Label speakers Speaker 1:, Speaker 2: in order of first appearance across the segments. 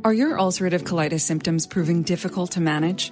Speaker 1: Are your ulcerative colitis symptoms proving difficult to manage?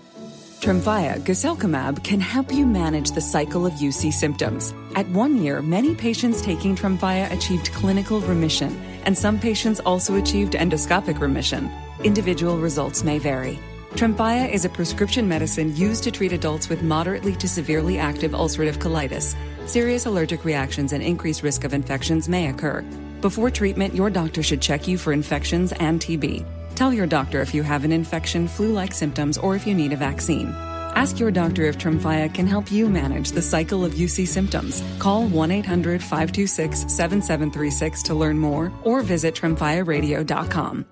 Speaker 1: Tremfya guselkumab can help you manage the cycle of UC symptoms. At 1 year, many patients taking Tremfya achieved clinical remission, and some patients also achieved endoscopic remission. Individual results may vary. Tremfya is a prescription medicine used to treat adults with moderately to severely active ulcerative colitis. Serious allergic reactions and increased risk of infections may occur. Before treatment, your doctor should check you for infections and TB. Tell your doctor if you have an infection, flu-like symptoms, or if you need a vaccine. Ask your doctor if Tremfya can help you manage the cycle of UC symptoms. Call 1-800-526-7736 to learn more or visit tremfyaradio.com.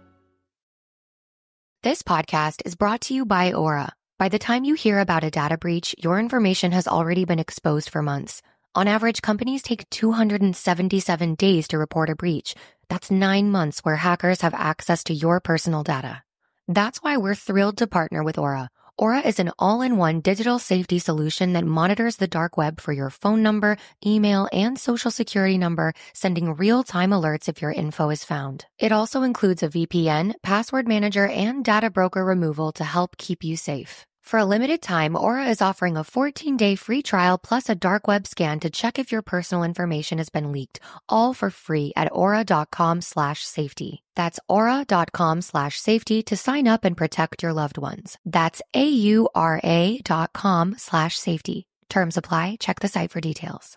Speaker 2: This podcast is brought to you by Aura. By the time you hear about a data breach, your information has already been exposed for months. On average, companies take 277 days to report a breach. That's 9 months where hackers have access to your personal data. That's why we're thrilled to partner with Aura. Aura is an all-in-one digital safety solution that monitors the dark web for your phone number, email, and social security number, sending real-time alerts if your info is found. It also includes a VPN, password manager, and data broker removal to help keep you safe. For a limited time, Aura is offering a 14-day free trial plus a dark web scan to check if your personal information has been leaked, all for free at aura.com/safety. That's aura.com/safety to sign up and protect your loved ones. That's AURA.com/safety. Terms apply. Check the site for details.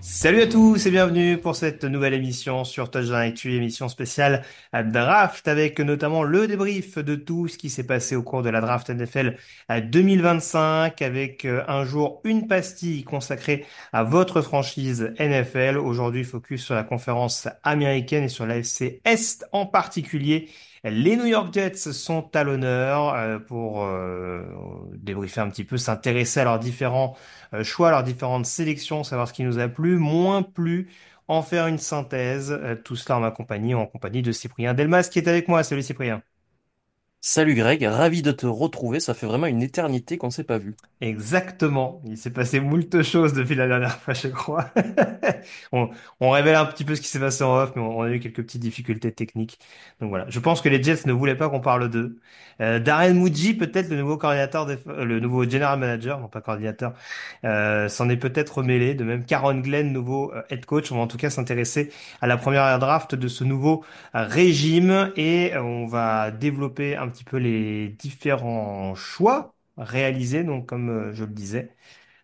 Speaker 3: Salut à tous et bienvenue pour cette nouvelle émission sur Touchdown Actu, émission spéciale à Draft avec notamment le débrief de tout ce qui s'est passé au cours de la Draft NFL 2025 avec un jour une pastille consacrée à votre franchise NFL. Aujourd'hui, focus sur la conférence américaine et sur l'AFC Est en particulier. Les New York Jets sont à l'honneur pour débriefer un petit peu, s'intéresser à leurs différents choix, leurs différentes sélections, savoir ce qui nous a plu, moins plu, en faire une synthèse. Tout cela en compagnie de Cyprien Delmas qui est avec moi. Salut Cyprien.
Speaker 4: Salut Greg, ravi de te retrouver, ça fait vraiment une éternité qu'on s'est pas vu.
Speaker 3: Exactement. Il s'est passé moult choses depuis la dernière fois, je crois. On, on révèle un petit peu ce qui s'est passé en off, mais on a eu quelques petites difficultés techniques. Donc voilà. Je pense que les Jets ne voulaient pas qu'on parle d'eux. Darren Mooney, peut-être le nouveau coordinateur, le nouveau general manager, non pas coordinateur, s'en est peut-être mêlé. De même, Karen Glenn, nouveau head coach. On va en tout cas s'intéresser à la première draft de ce nouveau régime et on va développer un petit peu les différents choix réalisé, donc comme je le disais,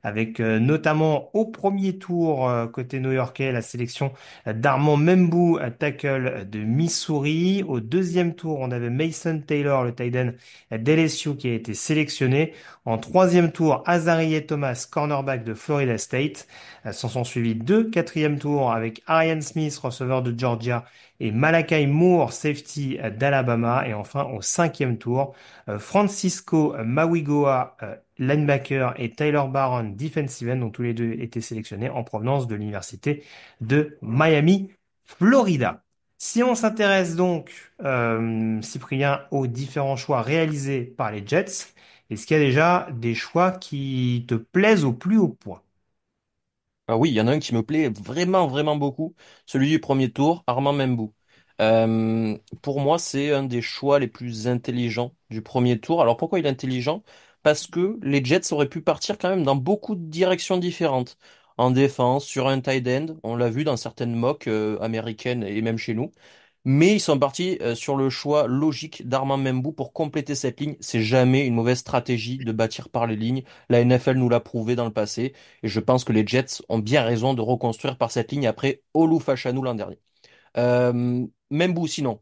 Speaker 3: avec notamment au premier tour côté new-yorkais la sélection d'Armand Membou, tackle de Missouri. Au deuxième tour, on avait Mason Taylor, le tight end d'LSU qui a été sélectionné. En troisième tour, Azarie Thomas, cornerback de Florida State. S'en sont suivis deux quatrième tours avec Arian Smith, receveur de Georgia, et Malachi Moore, safety d'Alabama. Et enfin, au cinquième tour, Francisco Mawigoa, linebacker, et Tyler Barron, defensive end, dont tous les deux étaient sélectionnés en provenance de l'université de Miami, Florida. Si on s'intéresse donc, Cyprien, aux différents choix réalisés par les Jets, est-ce qu'il y a déjà des choix qui te plaisent au plus haut point?
Speaker 4: Ah oui, il y en a un qui me plaît vraiment, vraiment beaucoup, celui du premier tour, Armand Membou. Pour moi, c'est un des choix les plus intelligents du premier tour. Alors pourquoi il est intelligent? Parce que les Jets auraient pu partir quand même dans beaucoup de directions différentes. En défense, sur un tight end, on l'a vu dans certaines mocks américaines et même chez nous. Mais ils sont partis sur le choix logique d'Armand Membou pour compléter cette ligne. C'est jamais une mauvaise stratégie de bâtir par les lignes. La NFL nous l'a prouvé dans le passé. Et je pense que les Jets ont bien raison de reconstruire par cette ligne après Olu Fashanu l'an dernier. Membou, sinon,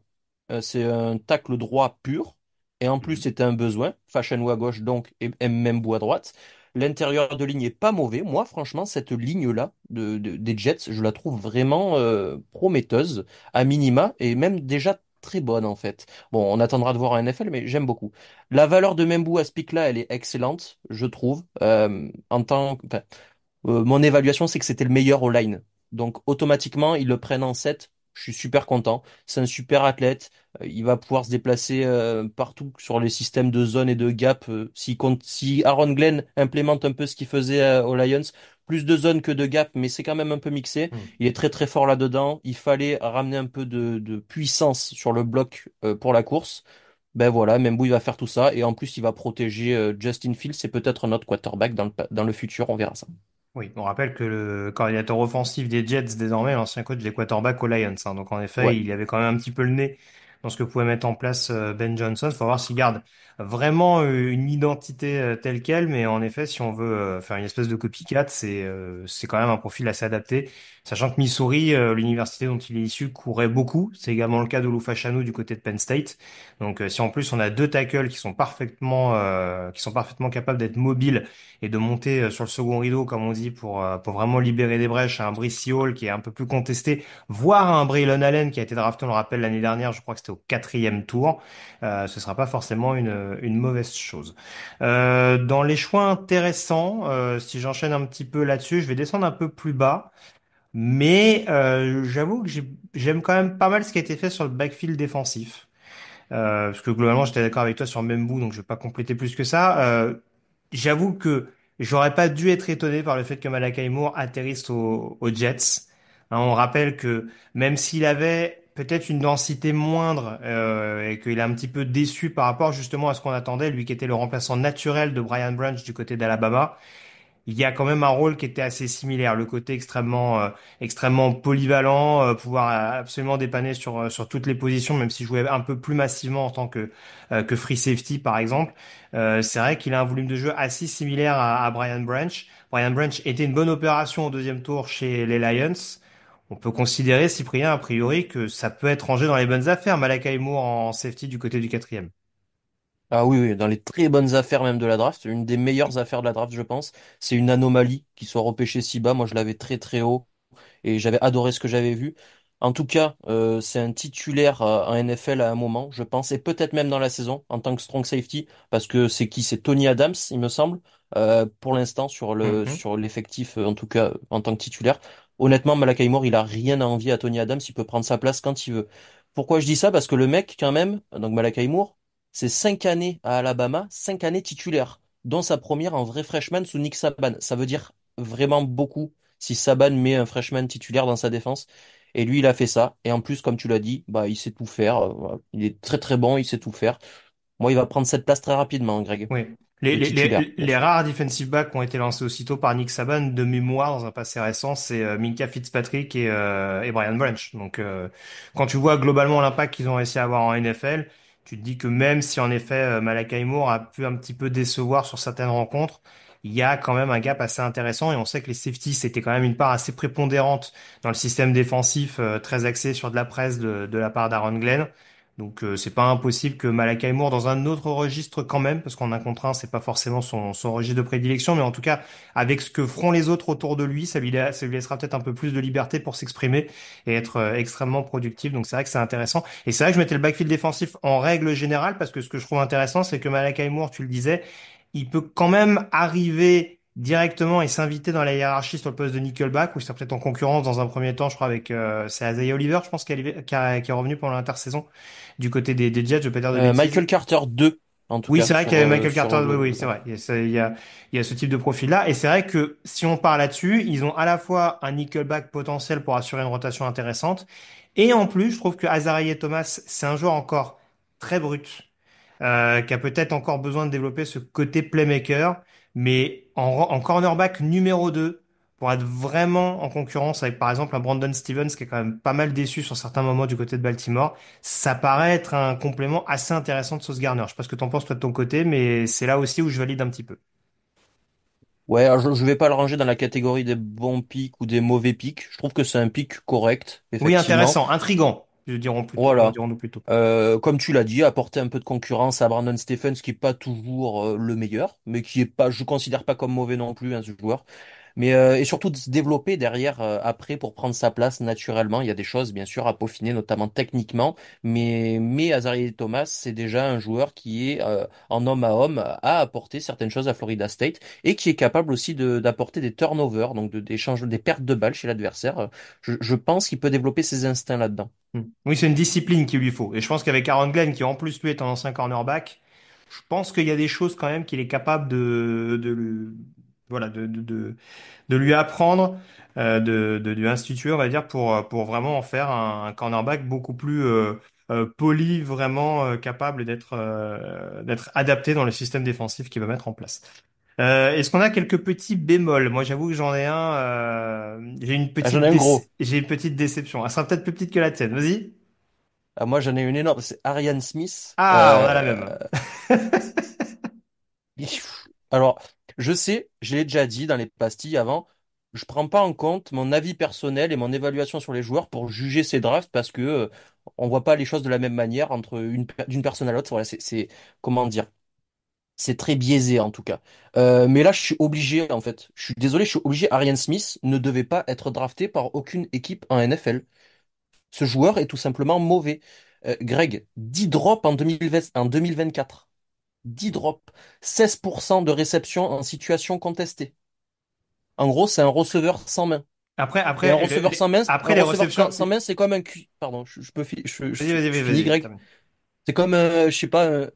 Speaker 4: c'est un tacle droit pur. Et en plus, c'était un besoin. Fashanu à gauche, donc, et Membou à droite. L'intérieur de ligne est pas mauvais. Moi, franchement, cette ligne-là des Jets, je la trouve vraiment prometteuse, à minima, et même déjà très bonne, en fait. Bon, on attendra de voir un NFL, mais j'aime beaucoup. La valeur de Membou à ce pic-là, elle est excellente, je trouve. Mon évaluation, c'est que c'était le meilleur au line. Donc, automatiquement, ils le prennent en 7 Je suis super content. C'est un super athlète. Il va pouvoir se déplacer partout sur les systèmes de zone et de gap. Si Aaron Glenn implémente un peu ce qu'il faisait aux Lions, plus de zone que de gap, mais c'est quand même un peu mixé.
Speaker 3: Hmm.
Speaker 4: Il est très très fort là-dedans. Il fallait ramener un peu de puissance sur le bloc pour la course. Ben voilà, Mbou il va faire tout ça et en plus il va protéger Justin Fields, c'est peut-être notre quarterback dans le futur, on verra ça.
Speaker 3: Oui, on rappelle que le coordinateur offensif des Jets, désormais, l'ancien coach des quarterbacks aux Lions, hein. Donc, en effet,
Speaker 4: Ouais.
Speaker 3: il avait quand même un petit peu le nez dans ce que pouvait mettre en place Ben Johnson. Faut voir s'il garde vraiment une identité telle quelle. Mais en effet, si on veut faire une espèce de copycat, c'est quand même un profil assez adapté. Sachant que Missouri, l'université dont il est issu, courait beaucoup. C'est également le cas de Lufashanu du côté de Penn State. Donc, si en plus on a deux tackles qui sont parfaitement capables d'être mobiles et de monter sur le second rideau, comme on dit, pour vraiment libérer des brèches à un Brice Hall qui est un peu plus contesté, voire à un Braylon Allen qui a été drafté, on le rappelle, l'année dernière, je crois que c'était au quatrième tour. Ce sera pas forcément une mauvaise chose. Dans les choix intéressants, si j'enchaîne un petit peu là-dessus, je vais descendre un peu plus bas. Mais j'avoue que j'aime quand même pas mal ce qui a été fait sur le backfield défensif. Parce que globalement, j'étais d'accord avec toi sur Mbembu, donc je vais pas compléter plus que ça. J'avoue que j'aurais pas dû être étonné par le fait que Malakai Moore atterrisse aux Jets. Hein, on rappelle que même s'il avait peut-être une densité moindre et qu'il est un petit peu déçu par rapport justement à ce qu'on attendait, lui qui était le remplaçant naturel de Brian Branch du côté d'Alabama, il y a quand même un rôle qui était assez similaire, le côté extrêmement polyvalent, pouvoir absolument dépanner sur toutes les positions, même s'il jouait un peu plus massivement en tant que free safety par exemple. C'est vrai qu'il a un volume de jeu assez similaire à Brian Branch. Brian Branch était une bonne opération au deuxième tour chez les Lions. On peut considérer, Cyprien, a priori, que ça peut être rangé dans les bonnes affaires, Malakai Moore en safety du côté du quatrième.
Speaker 4: Ah oui, oui, dans les très bonnes affaires même de la draft, une des meilleures affaires de la draft, je pense. C'est une anomalie qu'il soit repêché si bas. Moi, je l'avais très très haut et j'avais adoré ce que j'avais vu. En tout cas, c'est un titulaire en NFL à un moment, je pense, et peut-être même dans la saison en tant que strong safety, parce que c'est qui? C'est Tony Adams, il me semble, pour l'instant
Speaker 3: Mhm.
Speaker 4: sur l'effectif, en tout cas en tant que titulaire. Honnêtement, Malakai Moore, il a rien à envier à Tony Adams, il peut prendre sa place quand il veut. Pourquoi je dis ça? Parce que le mec, quand même, donc Malakai Moore, c'est 5 années à Alabama, 5 années titulaire, dont sa première en vrai freshman sous Nick Saban. Ça veut dire vraiment beaucoup si Saban met un freshman titulaire dans sa défense. Et lui, il a fait ça. Et en plus, comme tu l'as dit, bah, il sait tout faire. Voilà. Il est très très bon, il sait tout faire. Moi, il va prendre cette place très rapidement, Greg.
Speaker 3: Oui. Les,
Speaker 4: De
Speaker 3: les,
Speaker 4: titulaire,
Speaker 3: les,
Speaker 4: bien
Speaker 3: les
Speaker 4: sûr.
Speaker 3: rares defensive backs qui ont été lancés aussitôt par Nick Saban de mémoire dans un passé récent, c'est Minka Fitzpatrick et Brian Branch. Donc, quand tu vois globalement l'impact qu'ils ont réussi à avoir en NFL, tu te dis que même si en effet Malakai Moore a pu un petit peu décevoir sur certaines rencontres, il y a quand même un gap assez intéressant et on sait que les safeties c'était quand même une part assez prépondérante dans le système défensif, très axé sur de la presse de la part d'Aaron Glenn. Donc c'est pas impossible que Malakai Moore dans un autre registre quand même, parce qu'en un contre un, c'est pas forcément son registre de prédilection, mais en tout cas avec ce que feront les autres autour de lui, ça lui laissera peut-être un peu plus de liberté pour s'exprimer et être extrêmement productif. Donc c'est vrai que c'est intéressant. Et c'est vrai que je mettais le backfield défensif en règle générale, parce que ce que je trouve intéressant, c'est que Malakai Moore, tu le disais, il peut quand même arriver directement et s'inviter dans la hiérarchie sur le poste de nickelback, ou c'est peut-être en concurrence dans un premier temps, je crois, avec c'est Isaiah Oliver, je pense, qui est revenu pendant l'intersaison du côté des Jets, je vais pas dire de bêtises.
Speaker 4: Michael Carter 2, en tout
Speaker 3: Oui,
Speaker 4: cas,
Speaker 3: c'est vrai qu'il y avait Michael
Speaker 4: sur
Speaker 3: Carter, oui,
Speaker 4: le
Speaker 3: oui, c'est vrai. Il y a ce type de profil-là. Et c'est vrai que si on part là-dessus, ils ont à la fois un nickelback potentiel pour assurer une rotation intéressante. Et en plus, je trouve que Azareyev Thomas, c'est un joueur encore très brut, qui a peut-être encore besoin de développer ce côté playmaker. Mais en cornerback numéro 2 pour être vraiment en concurrence avec, par exemple, un Brandon Stevens, qui est quand même pas mal déçu sur certains moments du côté de Baltimore, ça paraît être un complément assez intéressant de Sauce Gardner. Je sais pas ce que t'en penses toi de ton côté, mais c'est là aussi où je valide un petit peu.
Speaker 4: Ouais, alors je vais pas le ranger dans la catégorie des bons pics ou des mauvais pics. Je trouve que c'est un pic correct,
Speaker 3: Oui,
Speaker 4: effectivement.
Speaker 3: intéressant, intrigant,
Speaker 4: Voilà.
Speaker 3: dirons-nous plutôt.
Speaker 4: Comme tu l'as dit, apporter un peu de concurrence à Brandon Stephens, qui est pas toujours le meilleur, mais qui est pas, je considère pas comme mauvais non plus, hein, ce joueur. Et surtout de se développer derrière après pour prendre sa place naturellement. Il y a des choses bien sûr à peaufiner, notamment techniquement, mais Azareyev Thomas, c'est déjà un joueur qui est en homme à homme à apporter certaines choses à Florida State et qui est capable aussi d'apporter des turnovers, donc des pertes de balles chez l'adversaire. Je pense qu'il peut développer ses instincts là-dedans.
Speaker 3: Oui, c'est une discipline qu'il lui faut. Et je pense qu'avec Aaron Glenn, qui en plus lui est un ancien cornerback, je pense qu'il y a des choses quand même qu'il est capable voilà, de lui apprendre, de lui instituer, on va dire, pour vraiment en faire un cornerback beaucoup plus poli, vraiment capable d'être adapté dans le système défensif qu'il va mettre en place. Est-ce qu'on a quelques petits bémols? Moi, j'avoue que j'en ai un.
Speaker 4: Ah, j'en ai un gros.
Speaker 3: J'ai une petite déception. Elle sera peut-être plus petite que la tienne. Vas-y.
Speaker 4: Ah, moi, j'en ai une énorme. C'est Arian Smith.
Speaker 3: Ah, on a la même.
Speaker 4: Alors, je sais, je l'ai déjà dit dans les pastilles avant, je prends pas en compte mon avis personnel et mon évaluation sur les joueurs pour juger ces drafts parce que on voit pas les choses de la même manière entre d'une personne à l'autre. Voilà, comment dire, c'est très biaisé en tout cas. Mais là, je suis obligé en fait. Je suis désolé, je suis obligé. Arian Smith ne devait pas être drafté par aucune équipe en NFL. Ce joueur est tout simplement mauvais. Greg, 10 drops en 2024. 10 drops, 16% de réception en situation contestée. En gros, c'est un receveur sans main. Et un receveur sans main,
Speaker 3: après les réceptions.
Speaker 4: sans main, c'est comme Pardon,
Speaker 3: Vas-y,
Speaker 4: je finis,
Speaker 3: vas-y.
Speaker 4: Greg. C'est comme, je sais pas,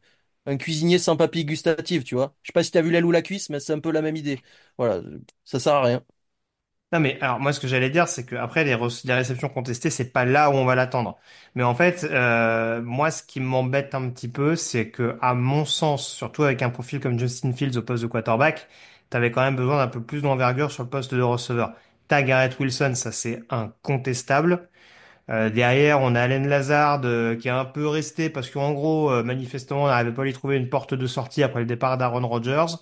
Speaker 4: un cuisinier sans papilles gustatives, tu vois. Je sais pas si t'as vu l'aile ou la cuisse, mais c'est un peu la même idée. Voilà, ça sert à rien.
Speaker 3: Non mais alors moi ce que j'allais dire c'est que après les réceptions contestées c'est pas là où on va l'attendre. Mais en fait moi ce qui m'embête un petit peu c'est que à mon sens surtout avec un profil comme Justin Fields au poste de quarterback, t'avais quand même besoin d'un peu plus d'envergure sur le poste de receveur. T'as Garrett Wilson, ça c'est incontestable. Derrière on a Allen Lazard qui est un peu resté parce qu'en gros manifestement on n'arrivait pas à lui trouver une porte de sortie après le départ d'Aaron Rodgers.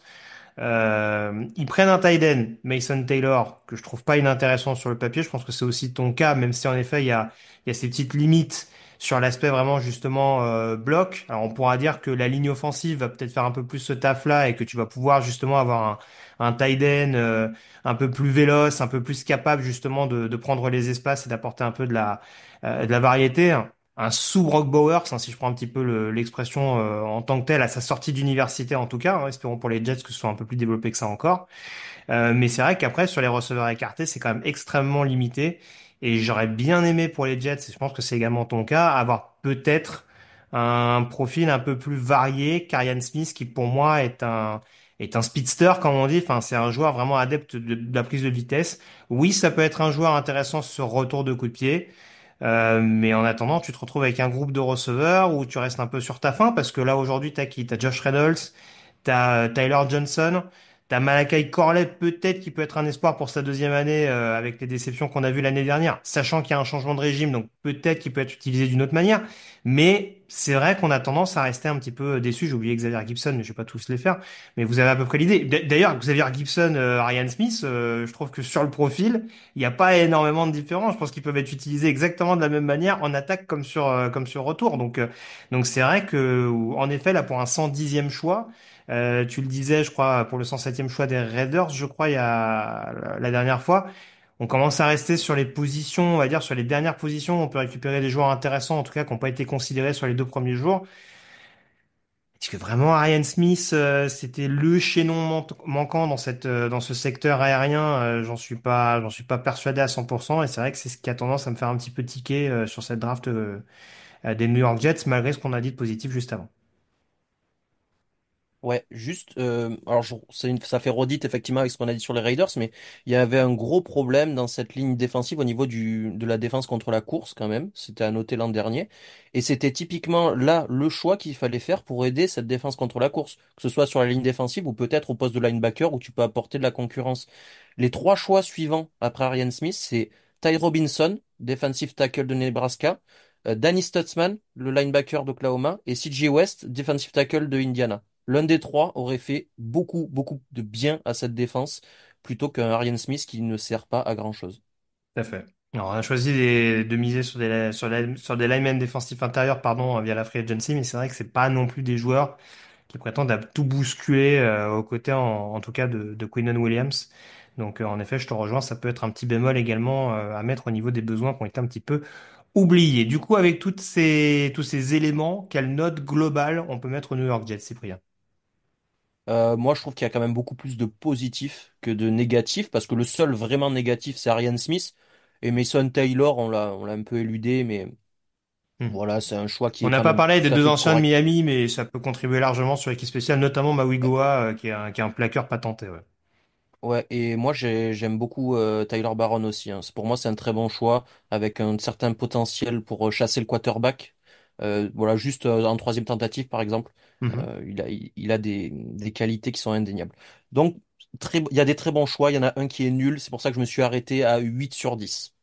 Speaker 3: Ils prennent un tight end, Mason Taylor, que je trouve pas inintéressant sur le papier. Je pense que c'est aussi ton cas, même si en effet il y a ces petites limites sur l'aspect vraiment justement bloc. Alors on pourra dire que la ligne offensive va peut-être faire un peu plus ce taf-là et que tu vas pouvoir justement avoir un tight end un peu plus véloce, un peu plus capable justement de prendre les espaces et d'apporter un peu de la variété, un sous Brock Bowers, hein, si je prends un petit peu l'expression en tant que telle, à sa sortie d'université en tout cas, hein, espérons pour les Jets que ce soit un peu plus développé que ça encore. Mais c'est vrai qu'après, sur les receveurs écartés, c'est quand même extrêmement limité. Et j'aurais bien aimé pour les Jets, et je pense que c'est également ton cas, avoir peut-être un profil un peu plus varié qu'Arian Smith, qui pour moi est un speedster, comme on dit. Enfin, c'est un joueur vraiment adepte de la prise de vitesse. Oui, ça peut être un joueur intéressant sur retour de coup de pied. Mais en attendant, tu te retrouves avec un groupe de receveurs où tu restes un peu sur ta faim parce que là aujourd'hui, t'as qui? T'as Josh Reynolds, t'as Tyler Johnson, t'as Malachi Corley peut-être qui peut être un espoir pour sa deuxième année avec les déceptions qu'on a vues l'année dernière, sachant qu'il y a un changement de régime, donc peut-être qu'il peut être utilisé d'une autre manière. Mais c'est vrai qu'on a tendance à rester un petit peu déçu. J'ai oublié Xavier Gibson, mais je vais pas tous les faire. Mais vous avez à peu près l'idée. D'ailleurs, Xavier Gibson, Ryan Smith, je trouve que sur le profil, il n'y a pas énormément de différence. Je pense qu'ils peuvent être utilisés exactement de la même manière en attaque comme sur retour. Donc c'est vrai que, en effet, là, pour un 110e choix, tu le disais, je crois, pour le 107e choix des Raiders, je crois, il y a la dernière fois, on commence à rester sur les positions, on va dire, sur les dernières positions. On peut récupérer des joueurs intéressants, en tout cas, qui n'ont pas été considérés sur les deux premiers jours. Est-ce que vraiment Arian Smith, c'était le chaînon manquant dans dans ce secteur aérien? J'en suis pas persuadé à 100%. Et c'est vrai que c'est ce qui a tendance à me faire un petit peu tiquer sur cette draft des New York Jets, malgré ce qu'on a dit de positif juste avant.
Speaker 4: Ouais, juste, ça fait redite effectivement avec ce qu'on a dit sur les Raiders, mais il y avait un gros problème dans cette ligne défensive au niveau de la défense contre la course quand même. C'était à noter l'an dernier. Et c'était typiquement là le choix qu'il fallait faire pour aider cette défense contre la course, que ce soit sur la ligne défensive ou peut-être au poste de linebacker où tu peux apporter de la concurrence. Les trois choix suivants après Arian Smith, c'est Ty Robinson, defensive tackle de Nebraska, Danny Stutzman, le linebacker d'Oklahoma, et CJ West, defensive tackle de Indiana. L'un des trois aurait fait beaucoup, beaucoup de bien à cette défense plutôt qu'un Arian Smith qui ne sert pas à grand-chose.
Speaker 3: Tout à fait. Alors, on a choisi de miser sur des linemen défensifs intérieurs, pardon, via la free agency, mais c'est vrai que c'est pas non plus des joueurs qui prétendent à tout bousculer aux côtés, en tout cas, de Quinnen Williams. Donc, en effet, je te rejoins, ça peut être un petit bémol également à mettre au niveau des besoins qui ont été un petit peu oubliés. Du coup, avec tous ces éléments, quelle note globale on peut mettre aux New York Jets, Cyprien?
Speaker 4: Moi, je trouve qu'il y a quand même beaucoup plus de positifs que de négatifs, parce que le seul vraiment négatif, c'est Arian Smith. Et Mason Taylor, on l'a un peu éludé, mais
Speaker 3: Hmm.
Speaker 4: voilà, c'est un choix qui
Speaker 3: On
Speaker 4: est
Speaker 3: n'a
Speaker 4: quand
Speaker 3: pas
Speaker 4: même
Speaker 3: parlé
Speaker 4: tout
Speaker 3: des
Speaker 4: à
Speaker 3: deux
Speaker 4: fait
Speaker 3: anciens de
Speaker 4: correct.
Speaker 3: Miami, mais ça peut contribuer largement sur l'équipe spéciale, notamment Maui Goa, qui est un plaqueur patenté. Ouais.
Speaker 4: Ouais, et moi j'aime beaucoup Tyler Baron aussi, hein. Pour moi, c'est un très bon choix avec un certain potentiel pour chasser le quarterback. Voilà, juste en troisième tentative, par exemple.
Speaker 3: Mhm.
Speaker 4: Il a des qualités qui sont indéniables. Donc, il y a des très bons choix. Il y en a un qui est nul. C'est pour ça que je me suis arrêté à 8/10,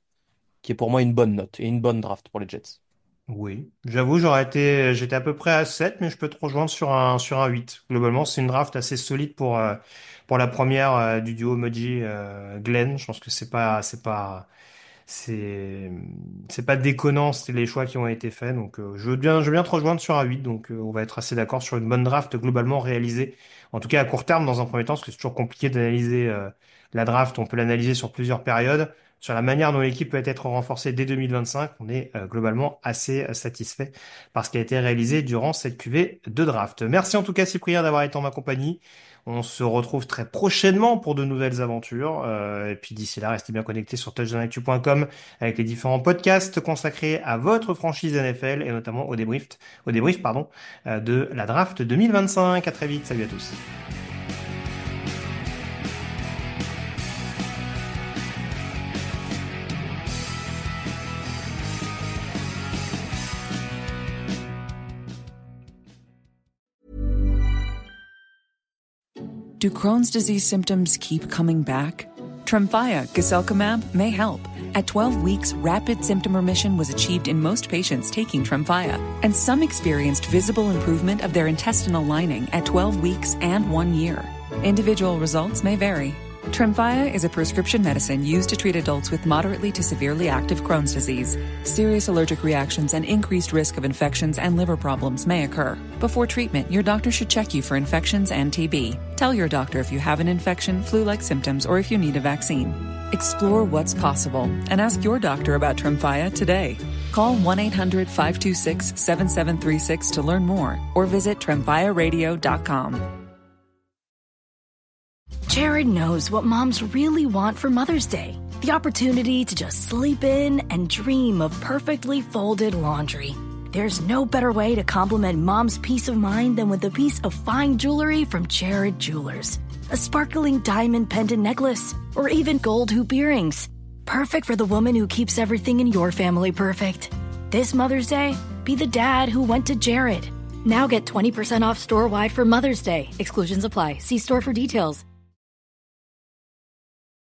Speaker 4: qui est pour moi une bonne note et une bonne draft pour les Jets.
Speaker 3: Oui, j'avoue, j'étais à peu près à 7, mais je peux te rejoindre sur un 8. Globalement, c'est une draft assez solide pour la première du duo Mudgy Glenn. Je pense que c'est, c'est pas déconnant, c'est les choix qui ont été faits. Donc, je veux bien te rejoindre sur un 8. Donc, on va être assez d'accord sur une bonne draft globalement réalisée. En tout cas, à court terme, dans un premier temps, parce que c'est toujours compliqué d'analyser la draft. On peut l'analyser sur plusieurs périodes. Sur la manière dont l'équipe peut être renforcée dès 2025, on est globalement assez satisfait par ce qui a été réalisé durant cette QV de draft. Merci en tout cas, Cyprien, d'avoir été en ma compagnie. On se retrouve très prochainement pour de nouvelles aventures. Et puis d'ici là, restez bien connectés sur touchdownactu.com avec les différents podcasts consacrés à votre franchise NFL et notamment au débrief, pardon, de la draft 2025. À très vite. Salut à tous.
Speaker 1: Do Crohn's disease symptoms keep coming back? Tremfya guselkumab may help. At 12 weeks, rapid symptom remission was achieved in most patients taking Tremfya, and some experienced visible improvement of their intestinal lining at 12 weeks and 1 year. Individual results may vary. Tremfya is a prescription medicine used to treat adults with moderately to severely active Crohn's disease. Serious allergic reactions and increased risk of infections and liver problems may occur. Before treatment, your doctor should check you for infections and TB. Tell your doctor if you have an infection, flu-like symptoms, or if you need a vaccine. Explore what's possible and ask your doctor about Tremfya today. Call 1-800-526-7736 to learn more or visit tremfyaradio.com.
Speaker 5: Jared knows what moms really want for Mother's Day. The opportunity to just sleep in and dream of perfectly folded laundry. There's no better way to compliment mom's peace of mind than with a piece of fine jewelry from Jared Jewelers. A sparkling diamond pendant necklace or even gold hoop earrings. Perfect for the woman who keeps everything in your family perfect. This Mother's Day, be the dad who went to Jared. Now get 20% off store-wide for Mother's Day. Exclusions apply. See store for details.